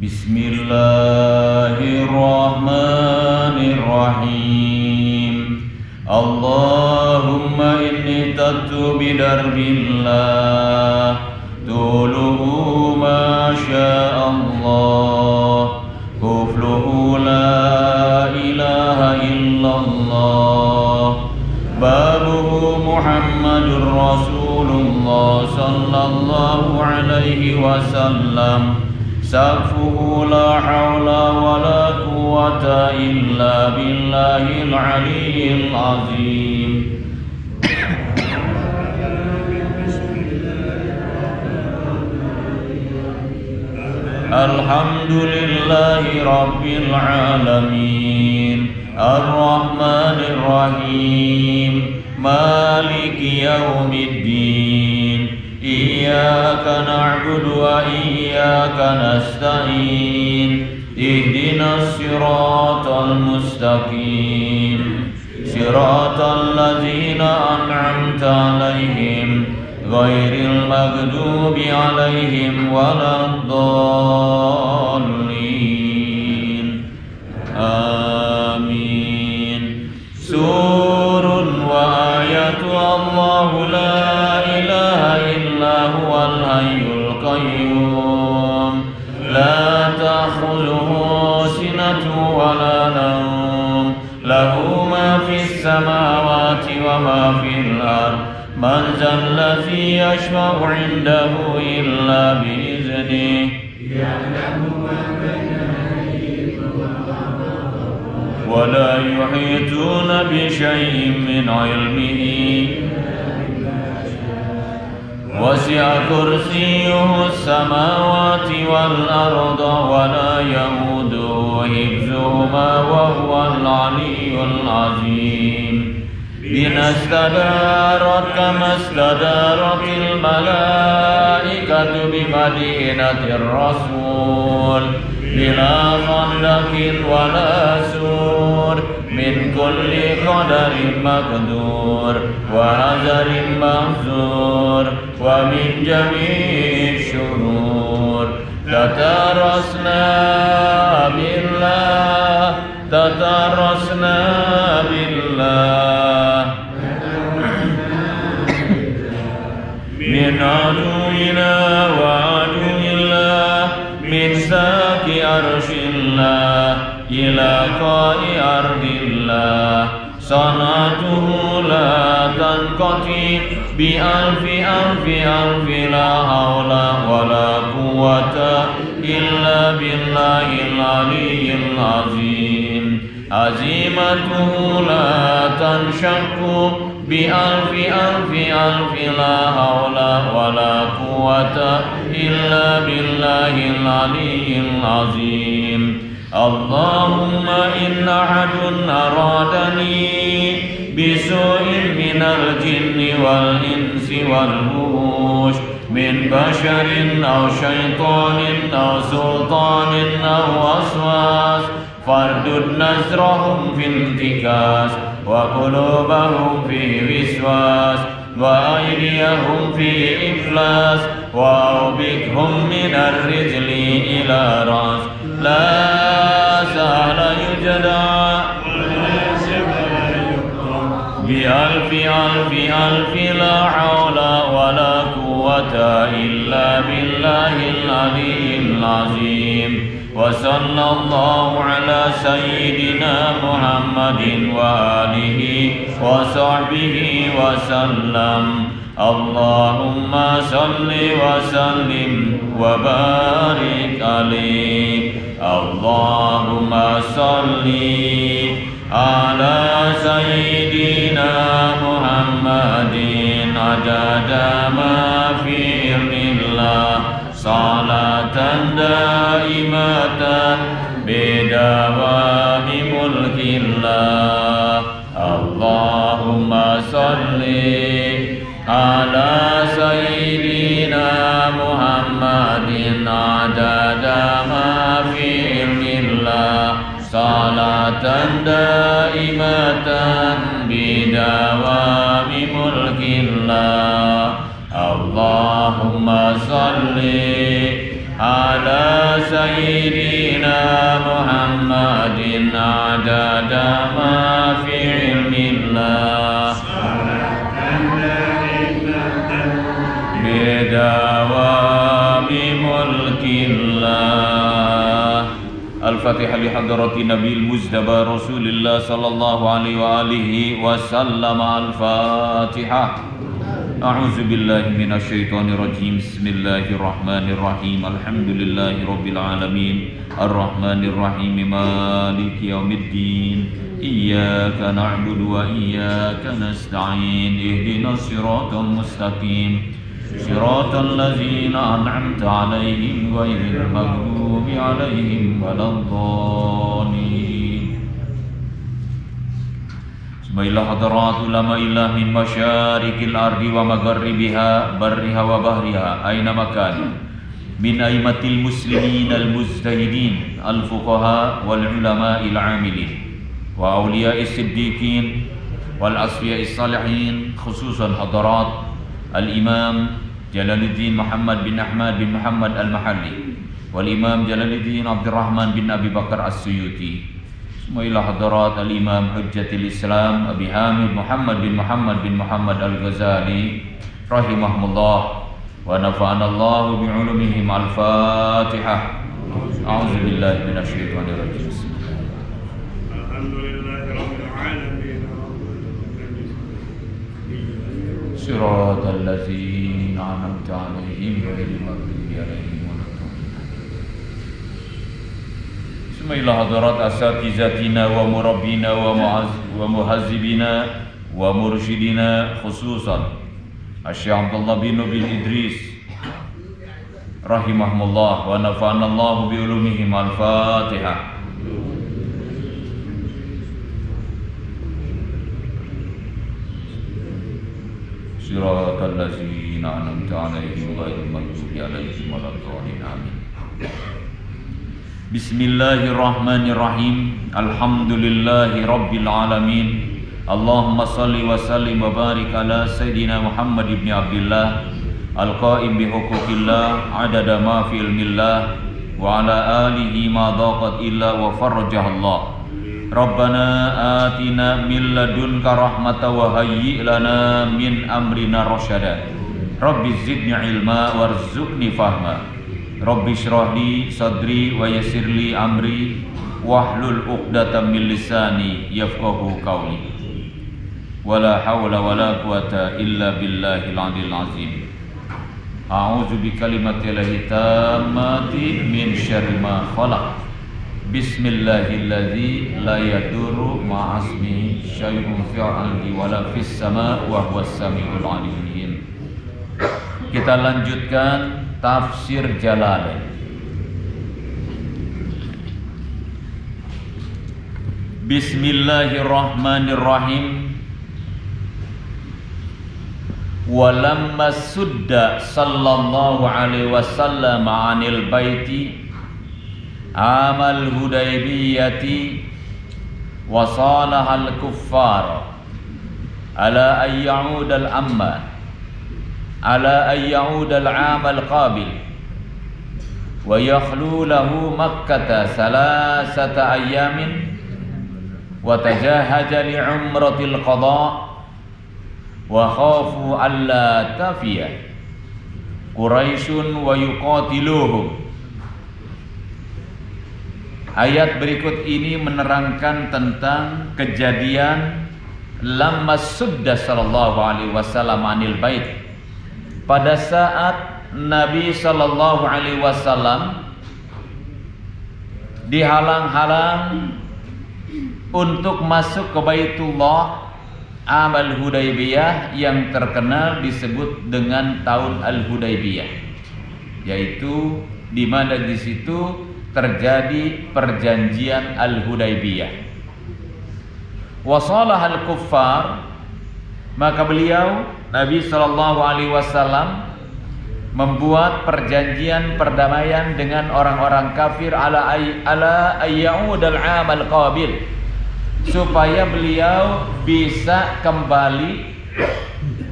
Bismillahirrahmanirrahim. Allahumma inni tattu bidarbillah tuluhu ma sya'allah kufluhu la ilaha illallah babuhu Muhammadur Rasulullah sallallahu alaihi wasallam saqfuhu la hawla wa la quwwata illa billahil aliyyil azim. Alhamdulillahi rabbil alamin ar-rahmanir rahim maliki yaumiddin iyyaka na'budu wa iyyaka nasta'in ihdinas siratal mustaqim siratal ladzina an'amta 'alaihim ghairil maghdubi 'alaihim waladdallin. Amin. Surun wa ayatu Allahu la ilaha illa huwal hayyul qayyum la ta'khudhuhu sinatun wa la nawm lahu ma fis samawati wa ma fil ardh man zalladhi yashfa'u 'indahu illa bi'iznihi ya'lamu ma bayna aydihim wa la yuhituna bi shay'in min 'ilmihi wasi'a kursiyyuhu as-samawati wal arda wa la ya'uduhu hifdhuhuma wa huwal 'aliyyul 'azim. Bina istadarat kama istadaratil malaikatu bimadinatir rasul bila khandakin wala sur min kulli qadarin maqdur wa hazarin mahzur wa min jami'i syurur tatarasna billah min aduina wa aduillah min saki arshillah ila qa'i ardillah sanatuhu la tanqati bi alfi la hawla wa la quwwata illa billahil aliyyil azim. Azimatuhu la tanshaqu bi alfi la hawla wa la quwwata illa billahil aliyyil azim. Allahumma inna ahadun aradani bisu'in minal jinni wal insi wal wush min basharin aw shaitanin aw sultanin aw waswas fardud nazrahum fil tikas wa qulubahum fi wiswas wa aydiyahum fi iflas wa awbikhum min ar-rijli ila ras la sahla yujda bi alfi la hawla wa la quwwata illa billahil aliyyil azim. Wa sallallahu ala sayyidina Muhammadin wa alihi wa sahbihi wa sallam. Allahumma salli wa sallim wa barik alaihi. Allahumma salli ala sayyidina Muhammadin adada ma fi ilmillah salatan daimatan bidawami mulkillah. Allahumma salli ala sayyidina Muhammadin adada ma fi ilmillah salatan daimatan bidawami mulkillah. Allahumma salli ala سيدنا محمد عدد ما في علم الله بدوام ملك الله. الفاتحة لحضرة النبي المجتبى رسول الله صلى الله عليه وآله وسلم. الفاتحة. أعوذ بالله من الشيطان الرجيم. بسم الله الرحمن الرحيم. الحمد لله رب العالمين الرحمن الرحيم مالك يوم الدين إياك نعبد وإياك نستعين اهدنا الصراط المستقيم صراط الذين أنعمت عليهم غير المغضوب عليهم ولا الضالين. Bismillah hadarat ulama illah min masyarikil ardi wa magharibiha barriha wa bahriha aina makan min aimatil muslimin al mujtahidin al fuqaha wal ulama il amilin wa awliya'is siddiqin wal asfiya'is salihin, khususan hadarat al imam Jalaluddin Muhammad bin Ahmad bin Muhammad al Mahalli wal imam Jalaluddin Abdurrahman bin Abi Bakar as-Suyuti. Bismillah hadarat al-Imam Hujjatul Islam Abi Hamid Muhammad bin Muhammad al-Ghazali rahimahumullah wa nafa'ana Allah bi'ulumihim. Al-Fatihah. A'udzu billahi minasyaitonir rajim. Alhamdulillahirabbil alamin. Shiratal ladzina an'amta 'alaihim ghairil maghdubi 'alaihim. Bismillah hadarat asatizatina wa murabbina wa muhazzibina wa mursyidina, khususan Asy-Syaikh Abdullah bin Idris rahimahumullah wa nafa'ana Allah bi ulumihim. Al-Fatihah. Shiratal ladzina an'amta 'alaihim ghairil maghdubi 'alaihim waladdallin. Amin. Bismillahirrahmanirrahim. Alhamdulillahi rabbil alamin. Allahumma salli wa sallim wa barik ala Sayyidina Muhammad ibn Abdillah al-qaim bi huquqillah adada ma fi ilmillah wa ala alihi ma daqat illa wa farajah Allah. Rabbana atina min ladunka rahmata wa hayyi lana min amrina rasyada. Rabbi zidni ilma warzuqni fahma. Rabbi syrahli sadri wa yassirli amri wahlul uqdatam min lisani yafqahu qawli. Wala hawla wala quwata illa billahil aliyil azim. A'udzu bikalimatillahi tammati min syarri ma khalaq. Bismillahilladzi la yadurru ma'asmi syai'un fil ardi wala fis sama' wa huwas samiul alim. Kita lanjutkan Tafsir Jalalain. Bismillahirrahmanirrahim. Walamma sudda sallallahu alaihi wasallam 'anil baiti amal hudaybiyati wa salahal kuffar ala ay ya'udal amma ala an ya'uda al-'am al-qabil wa yakhlu lahu makkata salasata ayamin wa tajahaja li umratil qada wa khafu alla tafiya Quraisyun wa yuqatiluhum. Ayat berikut ini menerangkan tentang kejadian lamma sudda sallallahu alaihi wasallam anil bait. Pada saat Nabi sallallahu alaihi wasallam dihalang-halang untuk masuk ke Baitullah amal Hudaybiyah yang terkenal disebut dengan tahun Al-Hudaybiyah, yaitu di mana di situ terjadi perjanjian Al-Hudaybiyah. Wasalah al-kuffar, maka beliau Nabi sallallahu alaihi wasallam membuat perjanjian perdamaian dengan orang-orang kafir ala ayya'udal 'amal qabil, supaya beliau bisa kembali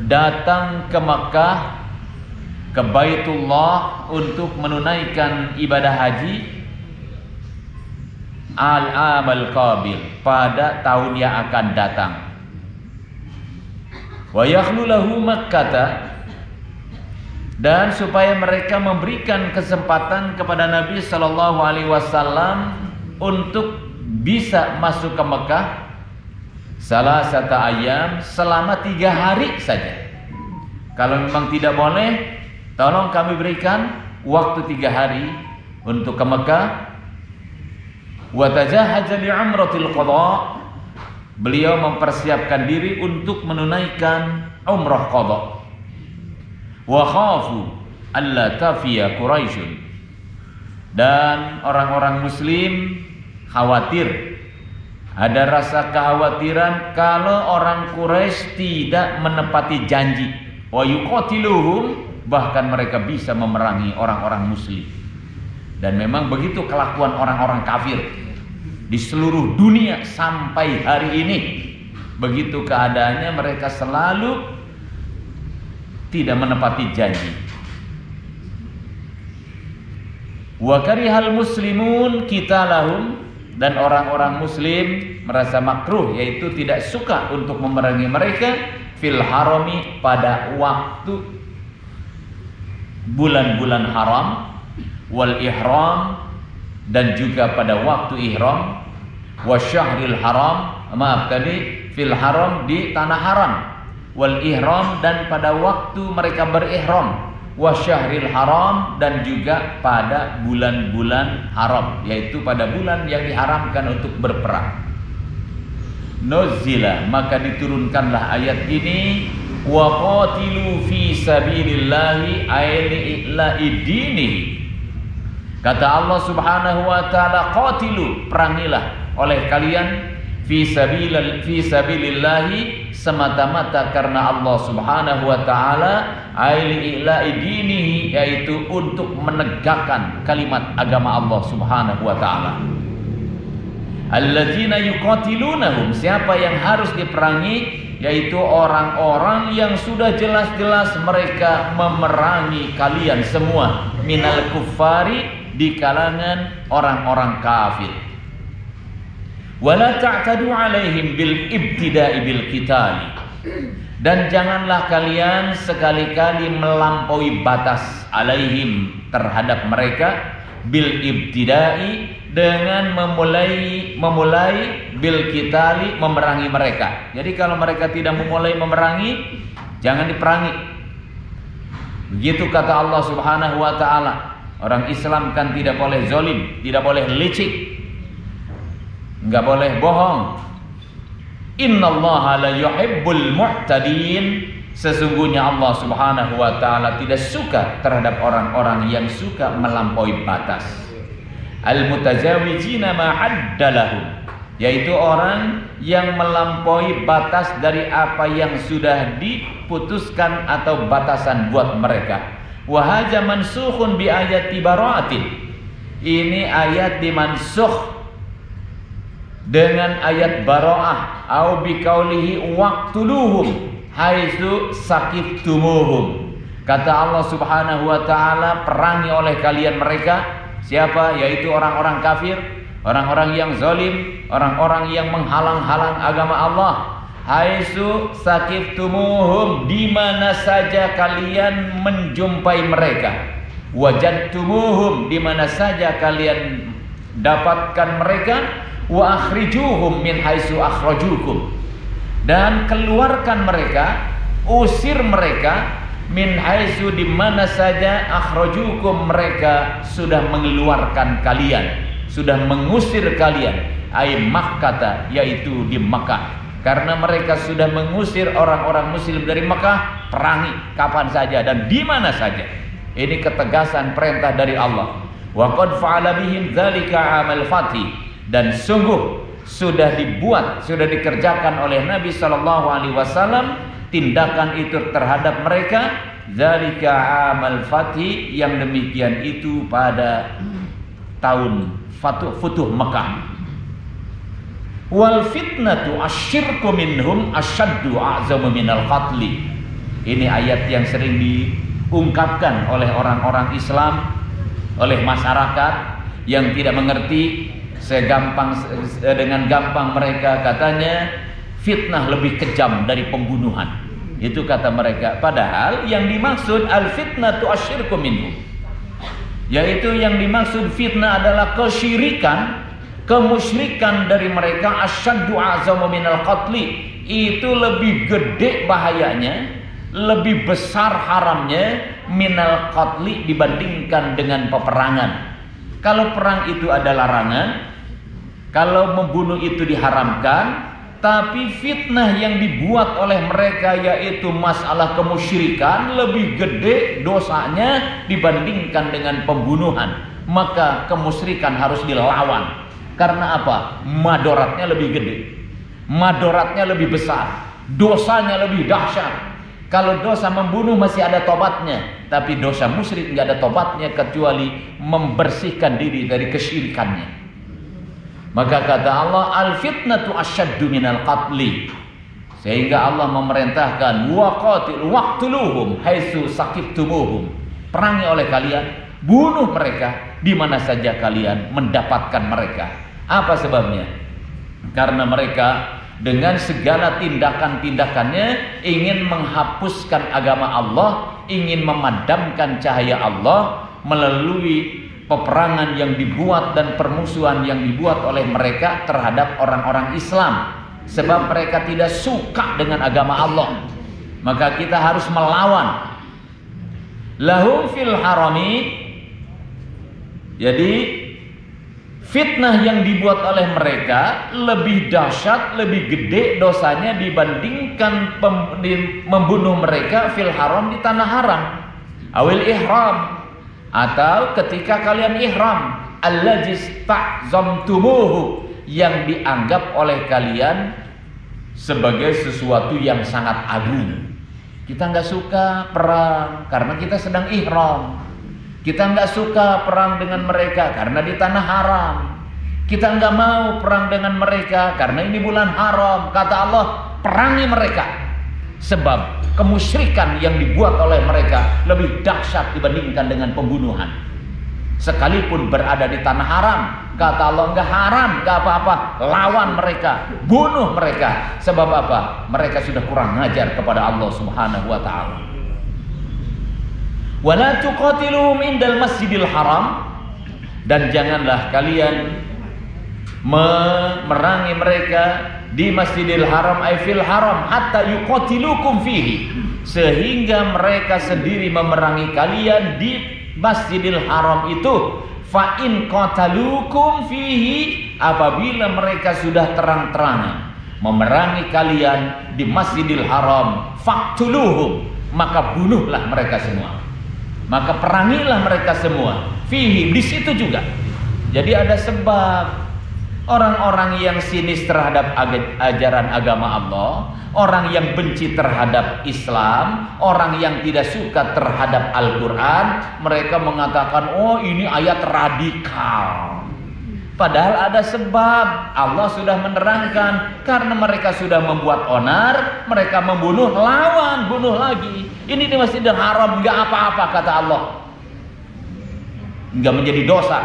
datang ke Makkah ke Baitullah untuk menunaikan ibadah haji al-amal qabil, pada tahun yang akan datang. Wa yakhlu lahu Makkah, dan supaya mereka memberikan kesempatan kepada Nabi sallallahu alaihi wasallam untuk bisa masuk ke Mekah salasata ayyam, selama 3 hari saja. Kalau memang tidak boleh, tolong kami berikan waktu 3 hari untuk ke Mekah. Wa tajahaza li umratil qada, beliau mempersiapkan diri untuk menunaikan umrah qada. Wa khafu alla tafiya Quraisyun, dan orang-orang muslim khawatir, ada rasa kekhawatiran kalau orang Quraisy tidak menepati janji. Wa yuqatiluhum, bahkan mereka bisa memerangi orang-orang muslim. Dan memang begitu kelakuan orang-orang kafir di seluruh dunia sampai hari ini. Begitu keadaannya, mereka selalu tidak menepati janji. Wa karihal muslimun qitalahum, dan orang-orang muslim merasa makruh, yaitu tidak suka untuk memerangi mereka fil harami, pada waktu bulan-bulan haram, wal ihram, dan juga pada waktu ihram, wasyahril haram, maaf tadi fil haram, di tanah haram, wal ihram, dan pada waktu mereka berihram, wasyahril haram, dan juga pada bulan-bulan haram, yaitu pada bulan yang diharamkan untuk berperang. Nuzila, maka diturunkanlah ayat ini, wa qatilu fi sabilillahi ayli'illa'i dinihi. Kata Allah subhanahu wa ta'ala, qatilu, perangilah oleh kalian fi sabilillahi, semata-mata karena Allah subhanahu wa ta'ala, ayli'illa'i dinihi, yaitu untuk menegakkan kalimat agama Allah subhanahu wa ta'ala. Alladzina yuqatilunahum, siapa yang harus diperangi, yaitu orang-orang yang sudah jelas-jelas mereka memerangi kalian semua, minal kuffari, di kalangan orang-orang kafir. Wala ta'tadu alaihim bil ibtida'i bil qitali, dan janganlah kalian sekali-kali melampaui batas alaihim, terhadap mereka, bil ibtida'i, dengan memulai bil qitali, memerangi mereka. Jadi kalau mereka tidak memulai memerangi, jangan diperangi. Begitu kata Allah subhanahu wa ta'ala. Orang Islam kan tidak boleh zalim, tidak boleh licik, enggak boleh bohong. Innallaha la yuhibbul mu'tadin, sesungguhnya Allah subhanahu wa ta'ala tidak suka terhadap orang-orang yang suka melampaui batas. Al-mutajawijina ma haddalahum, yaitu orang yang melampaui batas dari apa yang sudah diputuskan atau batasan buat mereka. Wa hadza mansukhun bi ayati bara'atin, ini ayat dimansukh dengan ayat bara'ah, au bi qaulihi waqtuluhum haitsu sakiftumuhum. Kata Allah subhanahu wa ta'ala, perangi oleh kalian mereka. Siapa? Yaitu orang-orang kafir, orang-orang yang zalim, orang-orang yang menghalang-halang agama Allah. Haitsu sakiftumuhum, di mana saja kalian menjumpai mereka. Wajadtumuhum, di mana saja kalian dapatkan mereka. Wa akhrijuhum min haitsu akhrajukum, dan keluarkan mereka, usir mereka, min haitsu, di mana saja akhrajukum, mereka sudah mengeluarkan kalian, sudah mengusir kalian, ai Makkah, yaitu di Makkah. Karena mereka sudah mengusir orang-orang muslim dari Makkah, perangi kapan saja dan di mana saja. Ini ketegasan perintah dari Allah. Wa qad fa'ala bihim dzalika amal fathi, dan sungguh sudah dibuat, sudah dikerjakan oleh Nabi sallallahu alaihi wasallam tindakan itu terhadap mereka, dzalika amal fathi, yang demikian itu pada tahun Futuh Mekah. Wal fitnatu asyirku minhum asyaddu a'zamu minal qatli. Ini ayat yang sering diungkapkan oleh orang-orang Islam, oleh masyarakat yang tidak mengerti. Dengan gampang mereka katanya fitnah lebih kejam dari pembunuhan. Itu kata mereka. Padahal yang dimaksud al-fitnatu asyirku minhu, yaitu yang dimaksud fitnah adalah kesyirikan, kemusyrikan dari mereka. Asyaddu azamu minal qatli, itu lebih gede bahayanya, lebih besar haramnya minal qatli dibandingkan dengan peperangan. Kalau perang itu ada larangan, kalau membunuh itu diharamkan, tapi fitnah yang dibuat oleh mereka yaitu masalah kemusyrikan lebih gede dosanya dibandingkan dengan pembunuhan. Maka kemusyrikan harus dilawan. Karena apa? Madoratnya lebih gede, madoratnya lebih besar, dosanya lebih dahsyat. Kalau dosa membunuh masih ada tobatnya, tapi dosa musyrik nggak ada tobatnya kecuali membersihkan diri dari kesyirikannya. Maka kata Allah, al-fitnatu asyaddu minal qatli. Sehingga Allah memerintahkan waqtuluhum haitsu saqiftumuhum. Perangi oleh kalian, bunuh mereka di mana saja kalian mendapatkan mereka. Apa sebabnya? Karena mereka dengan segala tindakan-tindakannya ingin menghapuskan agama Allah, ingin memadamkan cahaya Allah melalui peperangan yang dibuat dan permusuhan yang dibuat oleh mereka terhadap orang-orang Islam. Sebab mereka tidak suka dengan agama Allah, maka kita harus melawan. Lahum fil harami, jadi fitnah yang dibuat oleh mereka lebih dahsyat, lebih gede dosanya dibandingkan membunuh mereka fil haram, di tanah haram. Awil ihram, atau ketika kalian ihram, alladzis ta'zamtumuhu, yang dianggap oleh kalian sebagai sesuatu yang sangat agung. Kita nggak suka perang karena kita sedang ihram. Kita nggak suka perang dengan mereka karena di tanah haram. Kita nggak mau perang dengan mereka karena ini bulan haram. Kata Allah, perangi mereka. Sebab kemusyrikan yang dibuat oleh mereka lebih dahsyat dibandingkan dengan pembunuhan. Sekalipun berada di tanah haram, kata Allah, nggak haram, nggak apa-apa, lawan mereka, bunuh mereka. Sebab apa? Mereka sudah kurang ngajar kepada Allah Subhanahu wa ta'ala. Wala tuqatiluhum indal masjidil haram, dan janganlah kalian memerangi mereka di Masjidil Haram, ay fil haram, hatta yuqatilukum fihi, sehingga mereka sendiri memerangi kalian di Masjidil Haram itu. Fa in qatalukum fihi, apabila mereka sudah terang-terangan memerangi kalian di Masjidil Haram, faqtuluhum, maka bunuhlah mereka semua. Maka perangilah mereka semua. Fihi, di situ juga. Jadi ada sebab. Orang-orang yang sinis terhadap ajaran agama Allah, orang yang benci terhadap Islam, orang yang tidak suka terhadap Al-Quran, mereka mengatakan, oh ini ayat radikal. Padahal ada sebab. Allah sudah menerangkan. Karena mereka sudah membuat onar, mereka membunuh, lawan, bunuh lagi. Ini di Masjidil Haram nggak apa-apa kata Allah, nggak menjadi dosa.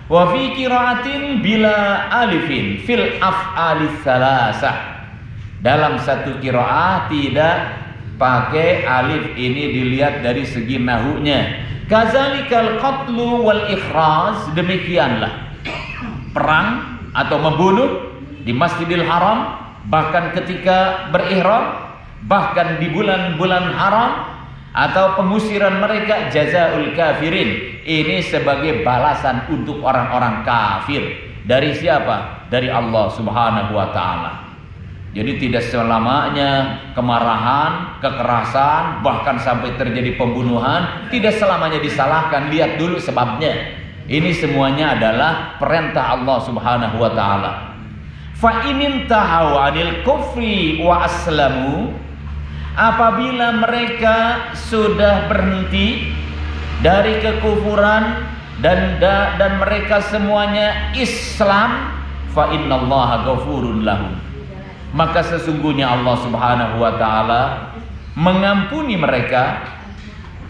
Wa fi qiraatin bila alifin fil af'alis salasah, dalam satu qiraat tidak pakai alif. Ini dilihat dari segi nahunya. Kazalikal qatlu wal ikhraz, demikianlah perang atau membunuh di Masjidil Haram, bahkan ketika berihram, bahkan di bulan-bulan haram, atau pengusiran mereka, jazaul kafirin, ini sebagai balasan untuk orang-orang kafir. Dari siapa? Dari Allah Subhanahu wa ta'ala. Jadi tidak selamanya kemarahan, kekerasan, bahkan sampai terjadi pembunuhan, tidak selamanya disalahkan. Lihat dulu sebabnya. Ini semuanya adalah perintah Allah Subhanahu wa ta'ala. Fa inin tahaw anil kufri wa aslamu, apabila mereka sudah berhenti dari kekufuran dan mereka semuanya Islam, fa innallaha ghafurun lahum, maka sesungguhnya Allah Subhanahu wa ta'ala mengampuni mereka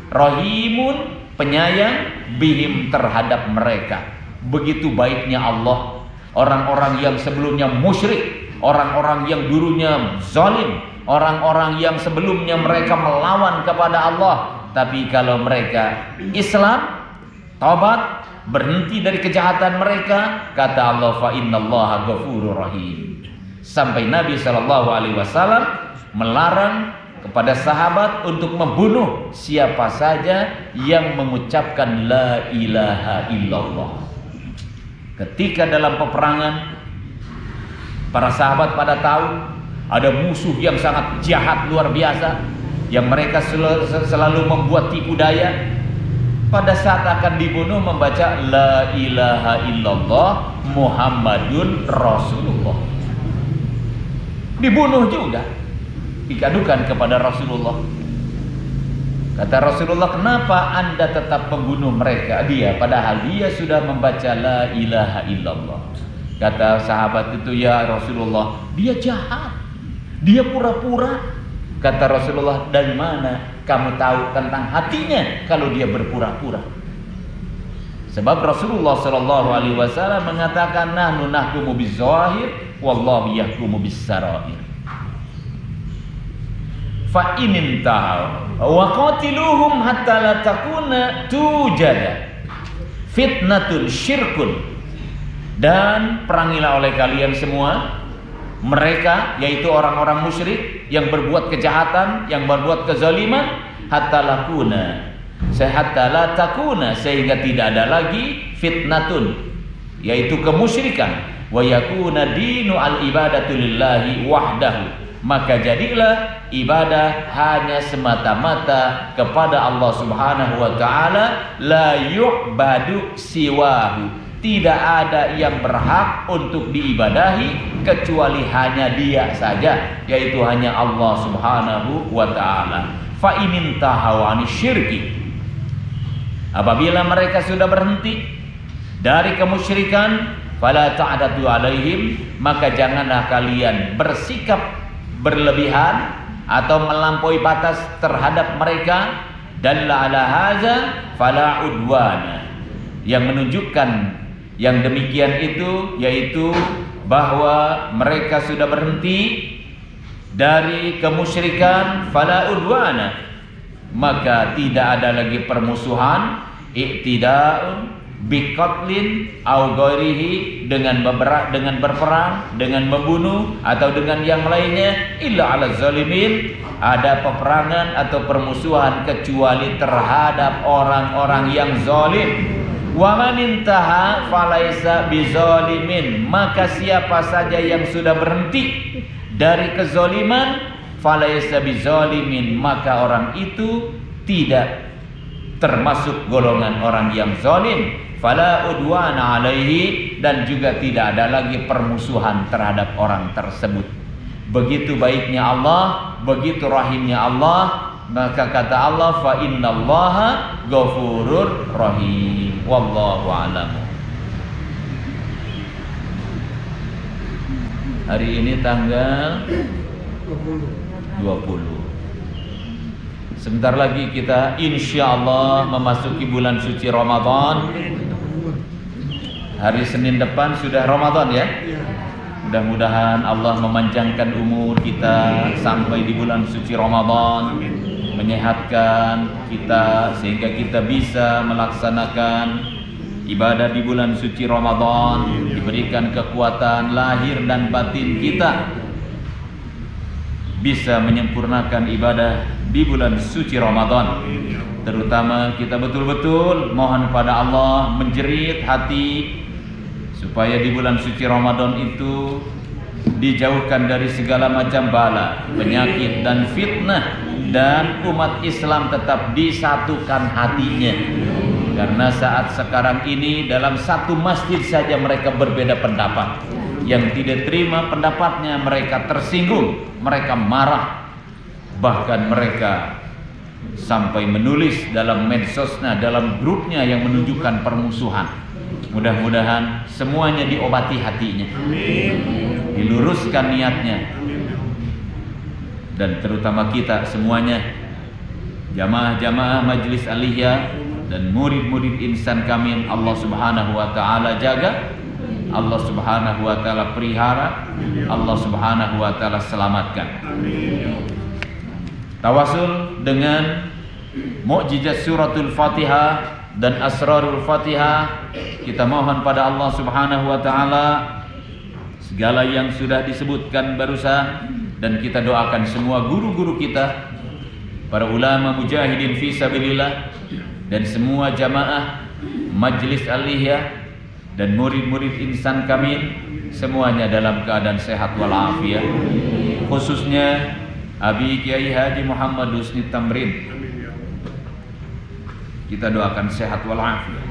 Rahimun, penyayang, bihim, terhadap mereka. Begitu baiknya Allah. Orang-orang yang sebelumnya musyrik, orang-orang yang dulunya zalim, orang-orang yang sebelumnya mereka melawan kepada Allah, tapi kalau mereka Islam, taubat, berhenti dari kejahatan mereka, kata Allah, fa innallaha ghafurur rahim. Sampai Nabi SAW melarang kepada sahabat untuk membunuh siapa saja yang mengucapkan la ilaha illallah. Ketika dalam peperangan, para sahabat pada tahu ada musuh yang sangat jahat luar biasa, yang mereka selalu membuat tipu daya. Pada saat akan dibunuh membaca la ilaha illallah Muhammadun Rasulullah. Dibunuh juga, dikadukan kepada Rasulullah. Kata Rasulullah, kenapa anda tetap membunuh mereka, dia, padahal dia sudah membaca la ilaha illallah. Kata sahabat itu, ya Rasulullah, dia jahat, dia pura-pura. Kata Rasulullah, dari mana kamu tahu tentang hatinya kalau dia berpura-pura? Sebab Rasulullah SAW mengatakan, nahnu nahkumu bizzahir wallahu yahkumu bis-sarair. Fa in tahu wa qatiluhum hatta la takuna tujada fitnatun syirkun, dan perangilah oleh kalian semua mereka, yaitu orang-orang musyrik yang berbuat kejahatan, yang berbuat kezaliman, hatta la takuna, sehingga tidak ada lagi fitnatun, yaitu kemusyrikan, wa yakuna dinu al ibadatu lillahi wahdahu, maka jadilah ibadah hanya semata-mata kepada Allah Subhanahu wa taala, la yu'badu siwahu, tidak ada yang berhak untuk diibadahi kecuali hanya Dia saja, yaitu hanya Allah Subhanahu wa taala. Fa in tahaw anisyirki, apabila mereka sudah berhenti dari kemusyrikan, fala ta'dadu alaihim, maka janganlah kalian bersikap berlebihan atau melampaui batas terhadap mereka. Dalla ala haza fala udwana, yang menunjukkan yang demikian itu yaitu bahwa mereka sudah berhenti dari kemusyrikan, fala udwana, maka tidak ada lagi permusuhan, iktida'un biqatlin au ghairihi, dengan berperang, dengan membunuh atau dengan yang lainnya, illa ala zalimin, ada peperangan atau permusuhan kecuali terhadap orang-orang yang zalim. Wa man intaha falaisa bizalimin, maka siapa saja yang sudah berhenti dari kezaliman, falaisa bizalimin, maka orang itu tidak termasuk golongan orang yang zalim. Fala udwana alaihi, dan juga tidak ada lagi permusuhan terhadap orang tersebut. Begitu baiknya Allah, begitu rahimnya Allah, maka kata Allah, fa innallaha ghafurur rahim. Wallahu a'lam. Hari ini tanggal 20. Sebentar lagi kita insyaallah memasuki bulan suci Ramadan. Hari Senin depan sudah Ramadan ya. Mudah-mudahan Allah memanjangkan umur kita sampai di bulan suci Ramadan, menyehatkan kita sehingga kita bisa melaksanakan ibadah di bulan suci Ramadan, diberikan kekuatan lahir dan batin kita bisa menyempurnakan ibadah di bulan suci Ramadan. Terutama kita betul-betul mohon pada Allah, menjerit hati supaya di bulan suci Ramadan itu dijauhkan dari segala macam bala, penyakit dan fitnah, dan umat Islam tetap disatukan hatinya. Karena saat sekarang ini dalam satu masjid saja mereka berbeda pendapat. Yang tidak terima pendapatnya mereka tersinggung, mereka marah, bahkan mereka sampai menulis dalam medsosnya, dalam grupnya yang menunjukkan permusuhan. Mudah-mudahan semuanya diobati hatinya, diluruskan niatnya, dan terutama kita semuanya jamaah-jamaah Majlis Aliyah dan murid-murid insan kamil Allah Subhanahu wa taala jaga, Allah Subhanahu wa taala pelihara, Allah Subhanahu wa taala selamatkan. Tawasul dengan mukjizat suratul Fatihah dan asrarul Fatihah, kita mohon pada Allah Subhanahu wa taala segala yang sudah disebutkan barusan, dan kita doakan semua guru-guru kita, para ulama mujahidin fi sabilillah, dan semua jamaah Majlis Aliyah dan murid-murid insan kamil semuanya dalam keadaan sehat walafiat. Khususnya Abi Kiai Haji Muhammad Husni Tamrin, kita doakan sehat walafiat.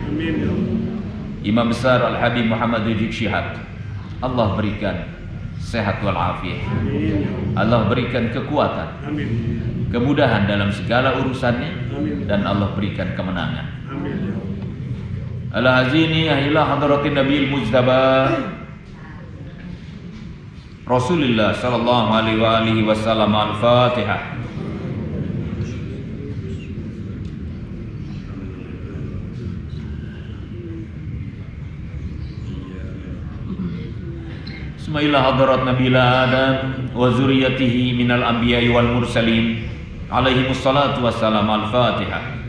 Imam besar Al Habib Muhammad Rizik Syihab, Allah berikan sehat walafiat. Allah berikan kekuatan, kemudahan dalam segala urusannya, dan Allah berikan kemenangan. Al-hazini ila hadratin Nabil Mujtaba Rasulullah sallallahu alaihi wasallam. Al-Fatihah. Bismillah hadrat Nabila Adam wa zuriyatihi minal anbiya'i wal mursalin alaihi wassalatu wassalam. Al-Fatihah.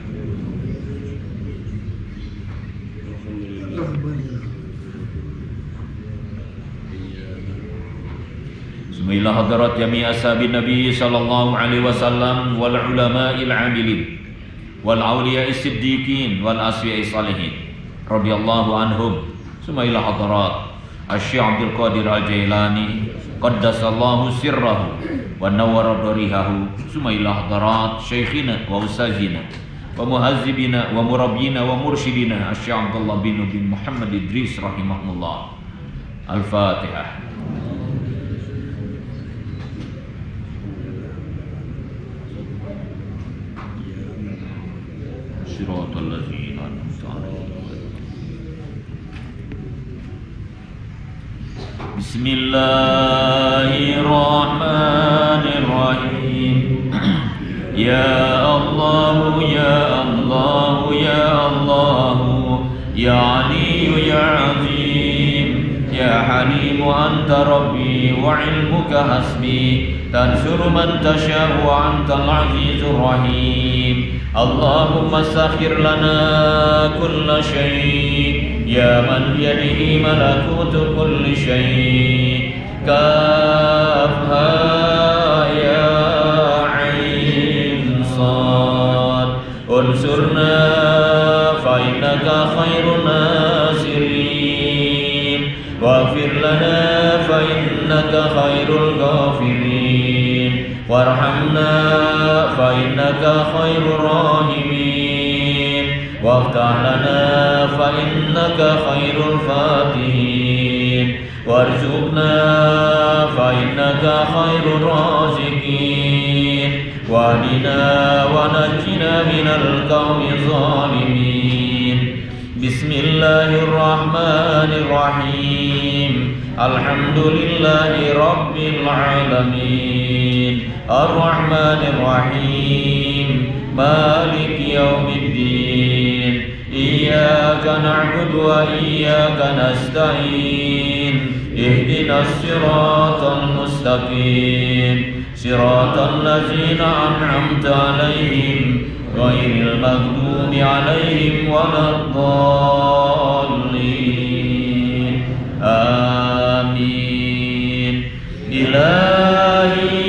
Bismillah hadrat jami' ashabin Nabi sallallahu alaihi wasallam wal ulama'il amilin wal awliya'is siddiqin wal asfiya'i salihin radhiyallahu anhum. Bismillah hadrat Asy-Syaikh Abdul Qadir Al-Jailani qaddasallahu sirrahu wa nawwara darihahu. Bismillah hadrat syekhina wa ustazina wa muhazzibina wa murabbina wa mursyidina Asy-Syaikh Abdullah bin Muhammad Idris rahimahullah. Al-Fatihah. Siratal ladzina an'amta 'alaihim. Bismillahirrahmanirrahim. Ya Allah ya Allah ya Allah ya Ali ya Azim ya Halim anta Rabbi wa ilmuka hasbi tansuru man tasha wa antal azizur rahim. Allahumma sakhir lana kulla syai' ya man biyadihi malakutu kulli syai'. Kafha ya ain sad unsurna fa innaka khairun nasirin waghfir lana fa innaka khairul ghafirin warhamna fa innaka khairur rahimin waftah lana fa innaka khairul fatihin warzuqna fa innaka khairur raziqin wahdina wa najjina minal qawmi zalimin. Bismillahirrahmanirrahim. Alhamdulillahi rabbil alamin. Ar-Rahmanir Rahim. Maliki yaumiddin. Iyyaka na'budu wa iyyaka nasta'in. Ihdinas siratal mustaqim. Siratal ladzina an'amta 'alaihim ghairil maghdubi 'alaihim waladdallin. Amin. Ilahi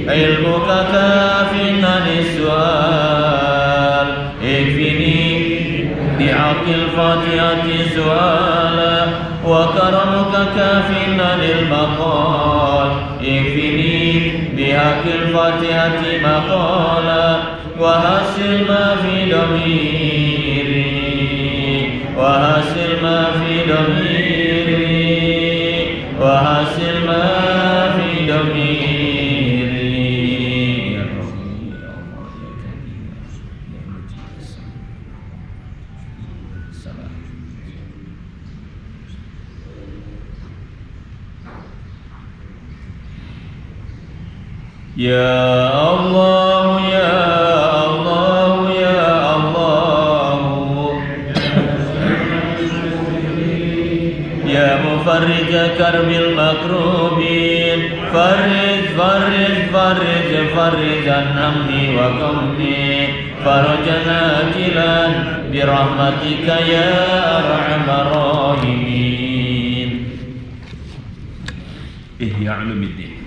ilmuka kafin anis-su'al ikfini bi'aqil fatihati su'ala wa karamuka kafin anil-maqal ikfini bi'aqil fatihati maqala wa hasil ma fi damiri wa hasil ma fi damiri wa hasil ma fi damiri. Ya Allah ya فرج كرب المكروبين فرج فرج فرج فرج عن همي وغمي فرجنا عاجلا برحمتك يا أرحم الراحمين. Ihya Ulumuddin.